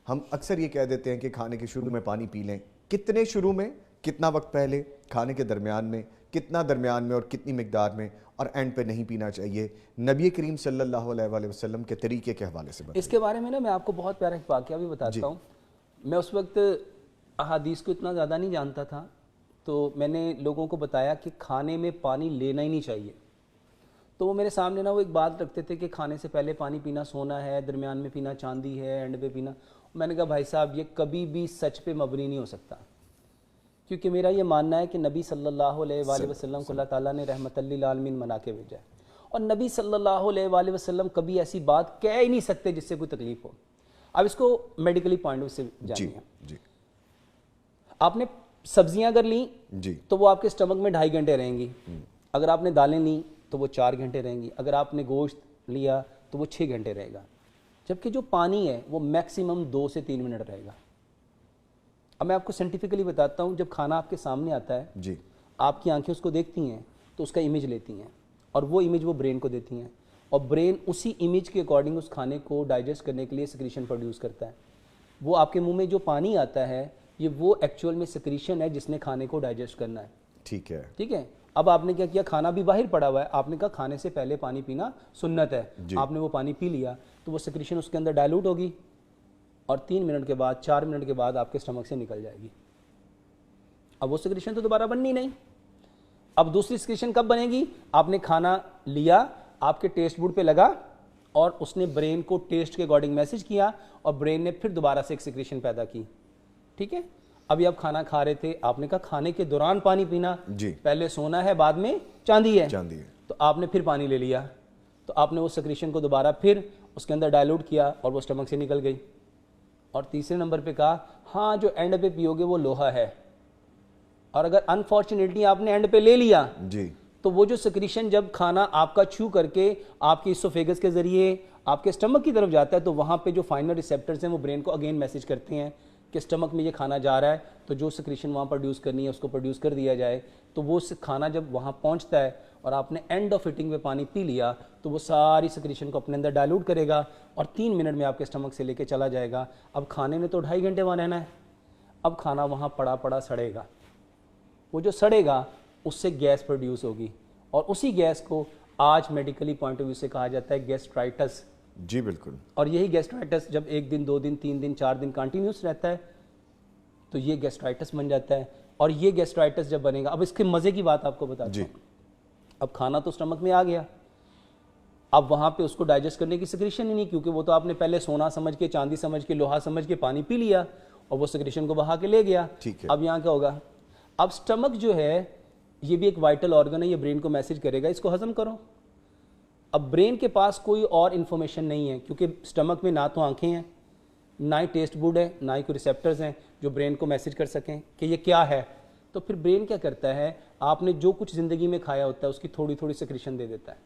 ہم اکثر یہ کہہ دیتے ہیں کہ کھانے کے شروع میں پانی پی لیں. کتنے شروع میں, کتنا وقت پہلے, کھانے کے درمیان میں, کتنا درمیان میں اور کتنی مقدار میں, اور اینڈ پہ نہیں پینا چاہیے؟ نبی کریم صلی اللہ علیہ وآلہ وسلم کے طریقے کے حوالے سے بتائیے. اس کے بارے میں نا میں آپ کو بہت پیارا ایک واقعہ بھی بتاتا ہوں. میں اس وقت احادیث کو اتنا زیادہ نہیں جانتا تھا, تو میں نے لوگوں کو بتایا کہ کھانے میں پانی لینا ہی نہیں چاہیے. تو وہ میرے سامنے نا وہ ایک بات رکھتے تھے کہ کھانے سے پہلے پانی پینا سونا ہے, درمیان میں پینا چاندی ہے, اینڈ پہ پینا. میں نے کہا بھائی صاحب یہ کبھی بھی سچ پہ مبنی نہیں ہو سکتا, کیونکہ میرا یہ ماننا ہے کہ نبی صلی اللہ علیہ وآلہ وسلم کو اللہ تعالیٰ نے رحمت للعالمین بنا کے بھیجا ہے, اور نبی صلی اللہ علیہ وآلہ وسلم کبھی ایسی بات کہہ ہی نہیں سکتے جس سے کوئی تکلیف ہو. اب اس کو میڈیکلی پوائنٹ سے جانیں. آپ نے سبزیاں اگر لیں تو وہ آپ کے اسٹمک میں 2.5 گھنٹے رہیں گی. اگر آپ نے دالیں لیں تو وہ 4 گھنٹے رہیں گی. اگر آپ نے گوشت لیا تو وہ 6 گھنٹے رہے گا. جبکہ جو پانی ہے وہ میکسیمم 2 سے 3 منٹ رہے گا. اب میں آپ کو سائنٹیفکلی بتاتا ہوں, جب کھانا آپ کے سامنے آتا ہے آپ کی آنکھیں اس کو دیکھتی ہیں تو اس کا امیج لیتی ہیں, اور وہ امیج وہ برین کو دیتی ہیں, اور برین اسی امیج کے اکارڈنگ اس کھانے کو ڈائجسٹ کرنے کے لیے سیکریشن پروڈیوس کرتا ہے. وہ آپ کے منہ میں جو پانی آتا ہے یہ وہ ایکچوئل میں سیکریشن ہے جس نے کھانے کو ڈائجسٹ کرنا ہے. ٹھیک ہے. اب آپ نے کیا کیا, کھانا بھی باہر پڑا ہوا ہے, آپ نے کہا کھانے سے پہلے پانی پینا سنت ہے. آپ نے وہ پانی پی لیا تو وہ سیکریشن اس کے اندر ڈائلوٹ ہوگی, اور 3 منٹ کے بعد 4 منٹ کے بعد آپ کے اسٹمک سے نکل جائے گی. اب وہ سیکریشن تو دوبارہ بننی نہیں. اب دوسری سیکریشن کب بنے گی؟ آپ نے کھانا لیا, آپ کے ٹیسٹ بوڈ پہ لگا, اور اس نے برین کو ٹیسٹ کے اکارڈنگ میسج کیا, اور برین نے پھر دوبارہ سے ایک سیکریشن پیدا کی. ٹھیک ہے. ابھی آپ کھانا کھا رہے تھے, آپ نے کہا کھانے کے دوران پانی پینا, پہلے سونا ہے بعد میں چاندی ہے. تو آپ نے پھر پانی لے لیا, تو آپ نے وہ سیکریشن کو دوبارہ پھر اس کے اندر ڈائلوٹ کیا اور وہ اسٹمک سے نکل گئی. اور تیسرے نمبر پہ کہا ہاں جو اینڈ پہ پیو گے وہ لوہا ہے, اور اگر انفارچونیٹلی آپ نے اینڈ پہ لے لیا تو وہ جو سیکریشن جب کھانا آپ کا چھو کر کے آپ کی اسوفیگس کے ذریعے آپ کے اسٹمک کی طرف جاتا ہے تو وہاں پہ جو فائنل ریسیپٹرز ہیں وہ برین کو اگین میسج کرتے ہیں کہ اسٹمک میں یہ کھانا جا رہا ہے, تو جو سیکریشن وہاں پروڈیوس کرنی ہے اس کو پروڈیوس کر دیا جائے. تو وہ کھانا جب وہاں پہنچتا ہے اور آپ نے اینڈ آف ایٹنگ پہ پانی پی لیا تو وہ ساری سیکریشن کو اپنے اندر ڈائلوٹ کرے گا, اور 3 منٹ میں آپ کے اسٹمک سے لے کے چلا جائے گا. اب کھانے میں تو 2.5 گھنٹے وہاں رہنا ہے. اب کھانا وہاں پڑا پڑا سڑے گا, وہ جو سڑے گا اس سے گیس پروڈیوس ہوگی, اور اسی گیس کو آج میڈیکلی پوائنٹ آف ویو سے کہا جاتا ہے گیسٹرائٹس. جی بالکل. اور یہی گیسٹرائٹس جب 1 دن 2 دن 3 دن 4 دن کنٹینیوس رہتا ہے تو یہ گیسٹرائٹس بن جاتا ہے. اور یہ گیسٹرائٹس جب بنے گا, اب اس کے مزے کی بات آپ کو بتاتا ہوں. اب کھانا تو اسٹمک میں آ گیا, اب وہاں پہ اس کو ڈائجسٹ کرنے کی سیکریشن ہی نہیں, کیونکہ وہ تو آپ نے پہلے سونا سمجھ کے, چاندی سمجھ کے, لوہا سمجھ کے پانی پی لیا اور وہ سیکریشن کو بہا کے لے گیا. اب یہاں کیا ہوگا؟ اب اسٹمک جو ہے یہ بھی ایک وائٹل آرگن ہے, یہ برین کو میسج کرے گا اس کو ہضم کرو. اب برین کے پاس کوئی اور انفارمیشن نہیں ہے, کیونکہ اسٹمک میں نہ تو آنکھیں ہیں, نہ ہی ٹیسٹ بوڈ ہے, نہ ہی کوئی ریسیپٹرز ہیں جو برین کو میسج کر سکیں کہ یہ کیا ہے. تو پھر برین کیا کرتا ہے, آپ نے جو کچھ زندگی میں کھایا ہوتا ہے اس کی تھوڑی تھوڑی سیکریشن دے دیتا ہے,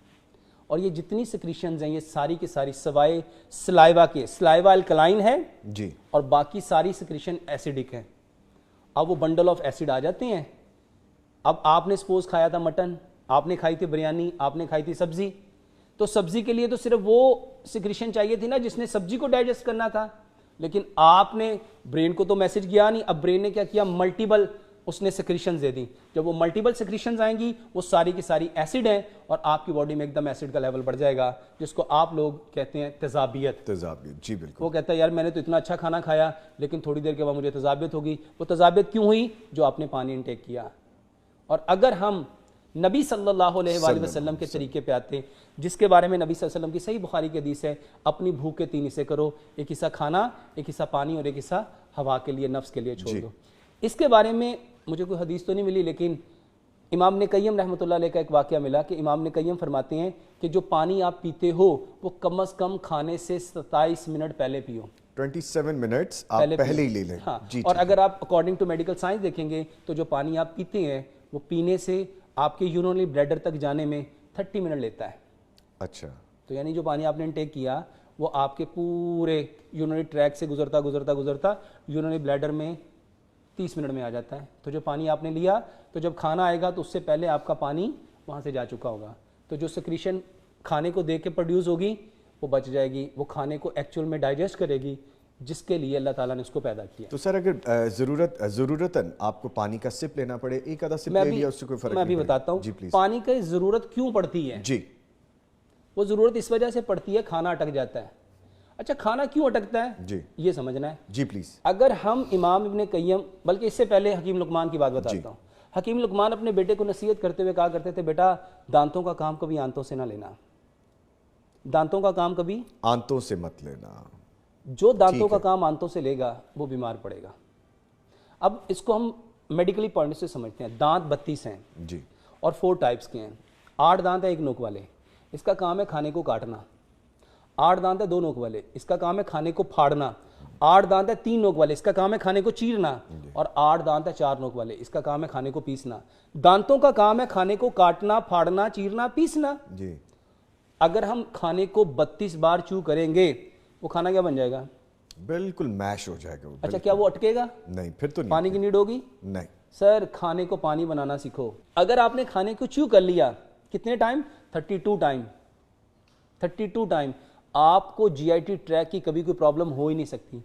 اور یہ جتنی سیکریشنز ہیں یہ ساری کی ساری سوائے سلائیوا کے, سلائیوا الکلائن ہے اور باقی ساری سیکریشن ایسیڈک ہے. اب وہ بنڈل آف ایسڈ آ جاتے ہیں. اب آپ نے سپوز کھایا تھا مٹن, آپ نے کھائی تھی بریانی, آپ نے کھائی تھی سبزی, تو سبزی کے لیے تو صرف وہ سیکریشن چاہیے تھی نا جس نے سبزی کو ڈائجسٹ کرنا تھا, لیکن آپ نے برین کو تو میسج کیا نہیں. اب برین نے کیا کیا, ملٹیپل اس نے سیکریشنز دے دی. جب وہ ملٹیپل سیکریشنز آئیں گی وہ ساری کی ساری ایسڈ ہیں, اور آپ کی باڈی میں ایک دم ایسڈ کا لیول بڑھ جائے گا, جس کو آپ لوگ کہتے ہیں تیزابیت. جی بالکل. وہ کہتا ہے یار میں نے تو اتنا اچھا کھانا کھایا لیکن تھوڑی دیر کے بعد مجھے تیزابیت ہوگی. وہ تیزابیت کیوں ہوئی؟ جو آپ نے پانی انٹیک کیا. اور اگر ہم نبی صلی اللہ علیہ وآلہ وسلم کے طریقے پہ آتے, جس کے بارے میں نبی صلی اللہ علیہ وسلم کی صحیح بخاری کی حدیث ہے, اپنی بھوک کے 3 حصے کرو, ایک حصہ کھانا, ایک حصہ پانی, اور ایک حصہ ہوا کے لیے, نفس کے لیے چھوڑ دو. اس کے بارے میں مجھے کوئی حدیث تو نہیں ملی, لیکن امام ابن قیم رحمۃ اللہ علیہ کا ایک واقعہ ملا کہ امام ابن قیم فرماتے ہیں کہ جو پانی آپ پیتے ہو وہ کم از کم کھانے سے 27 منٹ پہلے پیو. 27 منٹس آپ پہلے ہی لے لیں. ہاں. اور اگر آپ اکارڈنگ ٹو میڈیکل سائنس دیکھیں گے تو جو پانی آپ پیتے ہیں وہ پینے سے آپ کے یورینری بلیڈر تک جانے میں 30 منٹ لیتا ہے. اچھا. تو یعنی جو پانی آپ نے انٹیک کیا وہ آپ کے پورے یورینری ٹریک سے گزرتا گزرتا گزرتا یورینری بلیڈر میں 30 منٹ میں آ جاتا ہے. تو جو پانی آپ نے لیا تو جب کھانا آئے گا تو اس سے پہلے آپ کا پانی وہاں سے جا چکا ہوگا. تو جو سیکریشن کھانے کو دیکھ کے پروڈیوس ہوگی وہ بچ جائے گی, وہ کھانے کو ایکچوئل میں ڈائجسٹ کرے گی. جس کے لیے اللہ تعالیٰ نے اس کو پیدا کیا. تو سر اگر ضرورتاً آپ کو پانی کا سپ لینا پڑے، ایک آدھا سپ لے لیا، اس سے کوئی فرق میں نہیں ابھی بتاتا ہوں جی پلیز. پانی کی ضرورت کیوں پڑتی ہے. جی وہ ضرورت اس وجہ سے پڑتی ہے کھانا اٹک جاتا ہے. اچھا کھانا کیوں اٹکتا ہے جی یہ سمجھنا ہے. جی پلیز. اگر ہم امام ابن قیم، بلکہ اس سے پہلے حکیم لقمان کی بات بتاتا ہوں. حکیم لقمان اپنے بیٹے کو نصیحت کرتے ہوئے کہا کرتے تھے بیٹا دانتوں کا کام کبھی آنتوں سے نہ لینا، دانتوں کا کام کبھی آنتوں سے مت لینا. جو دانتوں کا کام آنتوں سے لے گا وہ بیمار پڑے گا. اب اس کو ہم میڈیکلی پوائنٹ سے سمجھتے ہیں. دانت 32 ہیں جی اور 4 ٹائپس کے ہیں. 8 دانت ہیں 1 نوک والے، اس کا کام ہے کھانے کو کاٹنا. 8 دانت ہیں 2 نوک والے، اس کا کام ہے کھانے کو پھاڑنا. 8 دانت ہیں 3 نوک والے، اس کا کام ہے کھانے کو چیرنا. اور 8 دانت ہیں 4 نوک والے، اس کا کام ہے کھانے کو پیسنا. دانتوں کا کام ہے کھانے کو کاٹنا، پھاڑنا، چیرنا، پیسنا. جی اگر ہم کھانے کو 32 بار چو کریں گے وہ کھانا کیا بن جائے گا؟ بالکل میش ہو جائے گا. اچھا کیا وہ اٹکے گا؟ نہیں پھر تو نہیں. پانی کی نیڈ ہوگی؟ نہیں سر کھانے کو پانی بنانا سیکھو. اگر آپ نے کھانے کو چو کر لیا کتنے ٹائم؟ 32 ٹائم. 32 ٹائم آپ کو جی آئی ٹی ٹریک کی کبھی کوئی پرابلم ہو ہی نہیں سکتی.